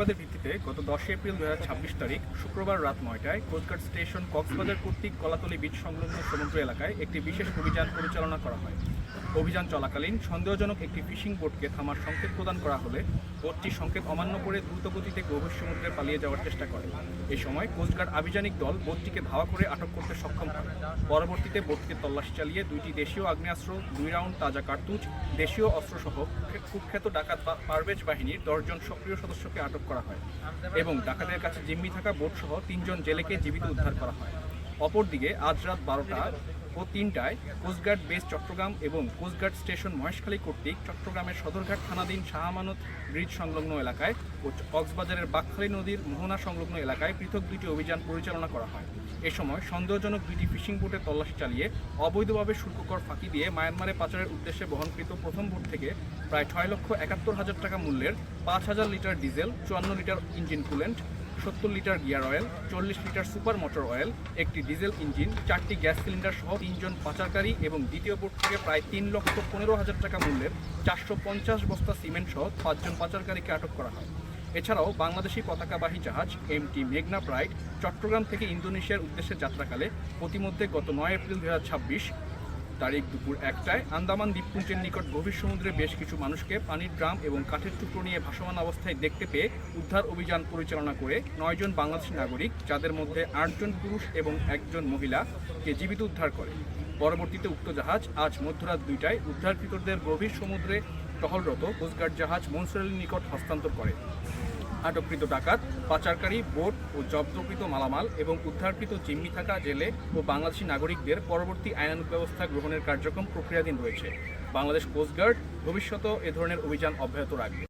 সংবাদের ভিত্তিতে গত 10 এপ্রিল 2026 তারিখ শুক্রবার রাত 9টায় কোস্টগার্ড স্টেশন কক্সবাজার কর্তৃক কলাতলী বিচ সংলগ্ন সমুদ্র এলাকায় একটি বিশেষ অভিযান পরিচালনা করা হয়। অভিযান চলাকালীন সন্দেহজনক একটি ফিশিং বোটকে থামার সংকেত প্রদান করা হলে বোটটি সংকেত অমান্য করে দ্রুতগতিতে গভীর সমুদ্রে পালিয়ে যাওয়ার চেষ্টা করে। এই সময় কোস্টগার্ড আভিযানিক দল বোটটিকে ধাওয়া করে আটক করতে সক্ষম হয়। পরবর্তীতে বোটটিকে তল্লাশি চালিয়ে 2টি দেশীয় আগ্নেয়াস্ত্র, 2 রাউন্ড তাজা কার্তুজ, দেশীয় অস্ত্রসহ কুখ্যাত ডাকাত পারভেজ বাহিনীর 10 জন সক্রিয় সদস্যকে আটক করা হয় এবং ডাকাতের কাছে জিম্মি থাকা বোটসহ 3 জন জেলেকে জীবিত উদ্ধার করা হয়। অপরদিকে আজ রাত 12:03টায় কোস্টগার্ড বেস চট্টগ্রাম এবং কোস্টগার্ড স্টেশন মহেশখালী কর্তৃক চট্টগ্রামের সদরঘাট থানাধীন শাহ আমানত ব্রিজ সংলগ্ন এলাকায় ও কক্সবাজারের বাঁকখালী নদীর মোহনা সংলগ্ন এলাকায় পৃথক 2টি অভিযান পরিচালনা করা হয়। এ সময় সন্দেহজনক 2টি ফিশিং বোটে তল্লাশি চালিয়ে অবৈধভাবে শুল্ককর ফাঁকি দিয়ে মায়ানমারে পাচারের উদ্দেশ্যে বহনকৃত প্রথম বোট থেকে প্রায় 6,71,000 টাকা মূল্যের 5,000 litre diesel, 54 litre engine coolant, 70 litre gear oil, 40 litre super motor oil, একটি ডিজেল ইঞ্জিন, 4টি গ্যাস সিলিন্ডার সহ 3 জন পাচারকারী এবং দ্বিতীয় বোট থেকে প্রায় 3,15,000 টাকা মূল্যের 450 বস্তা সিমেন্ট সহ 5 জন পাচারকারীকে আটক করা হয়। এছাড়াও বাংলাদেশি পতাকাবাহী জাহাজ MT মেঘনা প্রাইড চট্টগ্রাম থেকে ইন্দোনেশিয়ার উদ্দেশ্যে যাত্রাকালে প্রতিমধ্যে গত 9 এপ্রিল 2026 তারিখ দুপুর 1টায় আন্দামান দ্বীপপুঞ্জের নিকট গভীর সমুদ্রে বেশ কিছু মানুষকে পানির ড্রাম এবং কাঠের টুকরো নিয়ে ভাসমান অবস্থায় দেখতে পেয়ে উদ্ধার অভিযান পরিচালনা করে 9 জন বাংলাদেশি নাগরিক, যাদের মধ্যে 8 জন পুরুষ এবং 1 জন মহিলাকে জীবিত উদ্ধার করে। পরবর্তীতে উক্ত জাহাজ আজ মধ্যরাত 2টায় উদ্ধারকৃতদের গভীর সমুদ্রে টহলরত কোস্টগার্ড জাহাজ মনসুরের নিকট হস্তান্তর করে। আটককৃত ডাকাত, পাচারকারী, বোট ও জব্দকৃত মালামাল এবং উদ্ধারকৃত জিম্মি থাকা জেলে ও বাংলাদেশি নাগরিকদের পরবর্তী আইনানুগ ব্যবস্থা গ্রহণের কার্যক্রম প্রক্রিয়াধীন রয়েছে। বাংলাদেশ কোস্টগার্ড ভবিষ্যতেও এ ধরনের অভিযান অব্যাহত রাখবে।